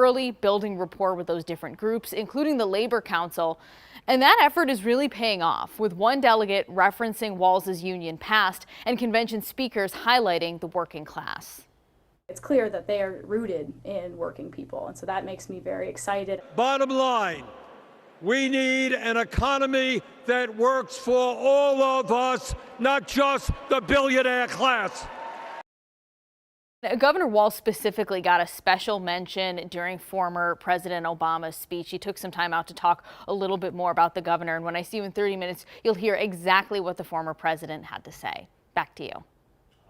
early, building rapport with those different groups, including the Labor Council. And that effort is really paying off, with one delegate referencing Walz's union past and convention speakers highlighting the working class. It's clear that they are rooted in working people, and so that makes me very excited. Bottom line, we need an economy that works for all of us, not just the billionaire class. Governor Walz specifically got a special mention during former President Obama's speech. He took some time out to talk a little bit more about the governor. And when I see you in 30 minutes, you'll hear exactly what the former president had to say. Back to you.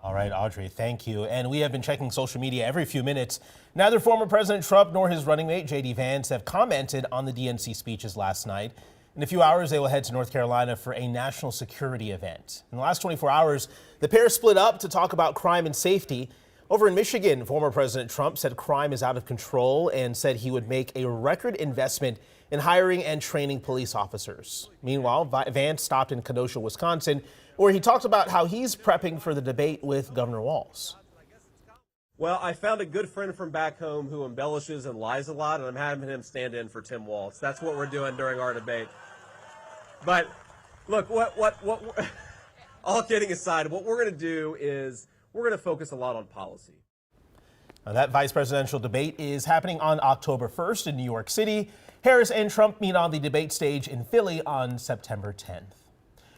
All right, Audrey, thank you. And we have been checking social media every few minutes. Neither former President Trump nor his running mate, J.D. Vance, have commented on the DNC speeches last night. In a few hours, they will head to North Carolina for a national security event. In the last 24 hours, the pair split up to talk about crime and safety. Over in Michigan, former President Trump said crime is out of control and said he would make a record investment in hiring and training police officers. Meanwhile, Vance stopped in Kenosha, Wisconsin, where he talked about how he's prepping for the debate with Governor Walz. Well, I found a good friend from back home who embellishes and lies a lot, and I'm having him stand in for Tim Walz. That's what we're doing during our debate. But look, all kidding aside, what we're going to do is we're going to focus a lot on policy. Now, that vice presidential debate is happening on October 1st in New York City. Harris and Trump meet on the debate stage in Philly on September 10th.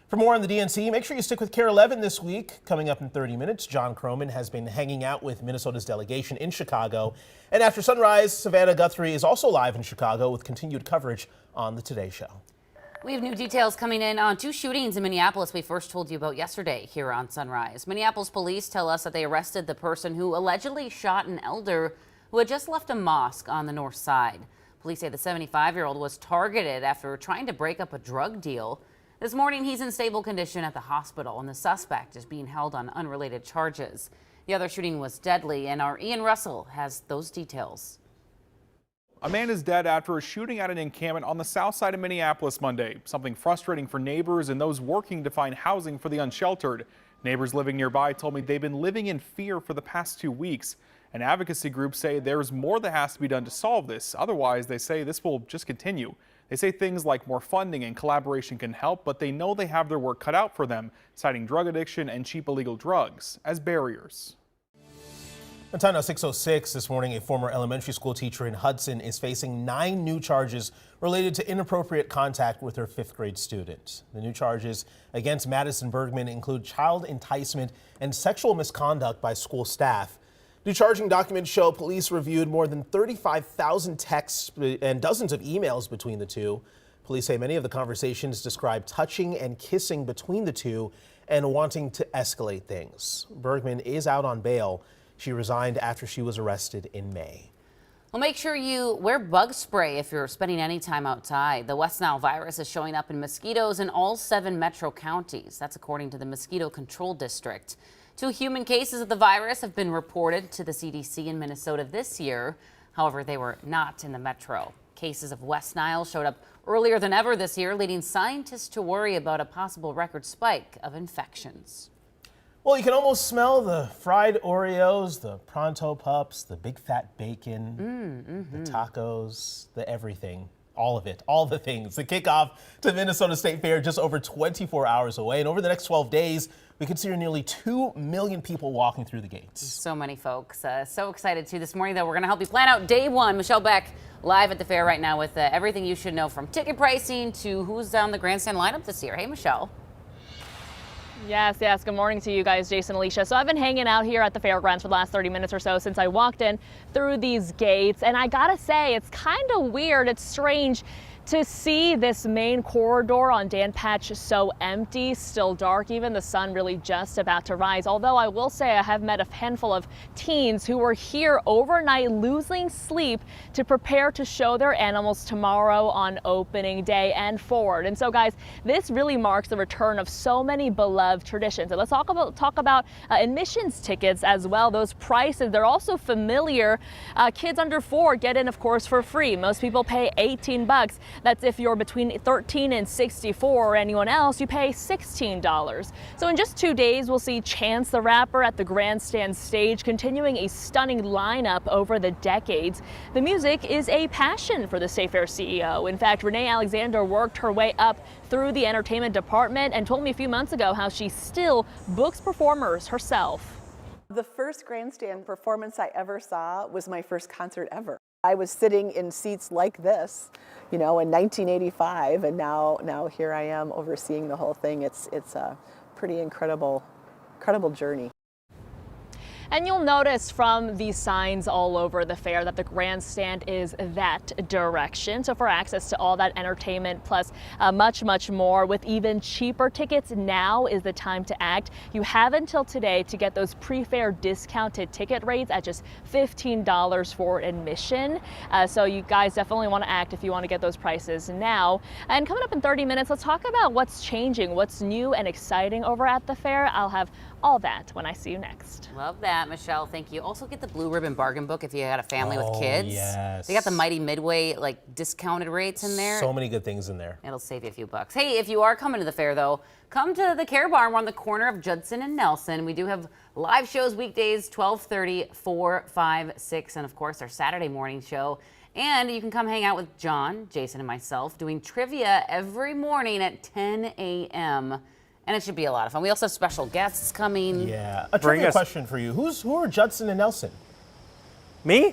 For more on the DNC, make sure you stick with KARE 11 this week. Coming up in 30 minutes, John Croman has been hanging out with Minnesota's delegation in Chicago. And after sunrise, Savannah Guthrie is also live in Chicago with continued coverage on the Today Show. We have new details coming in on two shootings in Minneapolis we first told you about yesterday here on Sunrise. Minneapolis police tell us that they arrested the person who allegedly shot an elder who had just left a mosque on the north side. Police say the 75-year-old was targeted after trying to break up a drug deal. This morning, he's in stable condition at the hospital, and the suspect is being held on unrelated charges. The other shooting was deadly, and our Ian Russell has those details. A man is dead after a shooting at an encampment on the south side of Minneapolis Monday. Something frustrating for neighbors and those working to find housing for the unsheltered. Neighbors living nearby told me they've been living in fear for the past 2 weeks. And advocacy groups say there's more that has to be done to solve this. Otherwise, they say this will just continue. They say things like more funding and collaboration can help, but they know they have their work cut out for them, citing drug addiction and cheap illegal drugs as barriers. On time now 6:06 this morning, a former elementary school teacher in Hudson is facing 9 new charges related to inappropriate contact with her 5th grade student. The new charges against Madison Bergman include child enticement and sexual misconduct by school staff. New charging documents show police reviewed more than 35,000 texts and dozens of emails between the two. Police say many of the conversations describe touching and kissing between the two and wanting to escalate things. Bergman is out on bail. She resigned after she was arrested in May. Well, make sure you wear bug spray if you're spending any time outside. The West Nile virus is showing up in mosquitoes in all 7 metro counties. That's according to the Mosquito Control District. 2 human cases of the virus have been reported to the CDC in Minnesota this year. However, they were not in the metro. Cases of West Nile showed up earlier than ever this year, leading scientists to worry about a possible record spike of infections. Well, you can almost smell the fried Oreos, the Pronto Pups, the big fat bacon, the tacos, the everything. All of it, all the things. The kickoff to Minnesota State Fair just over 24 hours away. And over the next 12 days, we could see nearly 2 million people walking through the gates. So many folks. So excited too. This morning, though, we're going to help you plan out day one. Michelle Beck live at the fair right now with everything you should know, from ticket pricing to who's on the grandstand lineup this year. Hey, Michelle. Yes. Good morning to you guys, Jason, Alicia. So I've been hanging out here at the fairgrounds for the last 30 minutes or so since I walked in through these gates. And I gotta say, it's kind of weird. It's strange to see this main corridor on Dan Patch so empty, still dark, even the sun really just about to rise. Although I will say I have met a handful of teens who were here overnight losing sleep to prepare to show their animals tomorrow on opening day and forward. And so guys, this really marks the return of so many beloved traditions. And let's talk about admissions tickets as well. Those prices, they're also familiar. Kids under 4 get in, of course, for free. Most people pay $18. That's if you're between 13 and 64, or anyone else, you pay $16. So in just 2 days, we'll see Chance the Rapper at the Grandstand stage, continuing a stunning lineup over the decades. The music is a passion for the State Fair CEO. In fact, Renee Alexander worked her way up through the entertainment department and told me a few months ago how she still books performers herself. The first Grandstand performance I ever saw was my first concert ever. I was sitting in seats like this, in 1985, and now here I am overseeing the whole thing. It's a pretty incredible journey. And you'll notice from these signs all over the fair that the Grandstand is that direction. So for access to all that entertainment plus much, much more with even cheaper tickets, now is the time to act. You have until today to get those pre-fair discounted ticket rates at just $15 for admission. So you guys definitely want to act if you want to get those prices now. And coming up in 30 minutes, let's talk about what's changing, what's new and exciting over at the fair. I'll have all that when I see you next. Love that, Michelle. Thank you. Also get the Blue Ribbon Bargain Book if you had a family with kids. Yes. They got the Mighty Midway discounted rates in there. So many good things in there. It'll save you a few bucks. Hey, if you are coming to the fair though, come to the Care Barn. We're on the corner of Judson and Nelson. We do have live shows weekdays 12:30, 4, 5, 6, and of course our Saturday morning show. And you can come hang out with John, Jason, and myself doing trivia every morning at 10 a.m. And it should be a lot of fun. We also have special guests coming. Yeah. A trivia question for you. Who are Judson and Nelson? Me?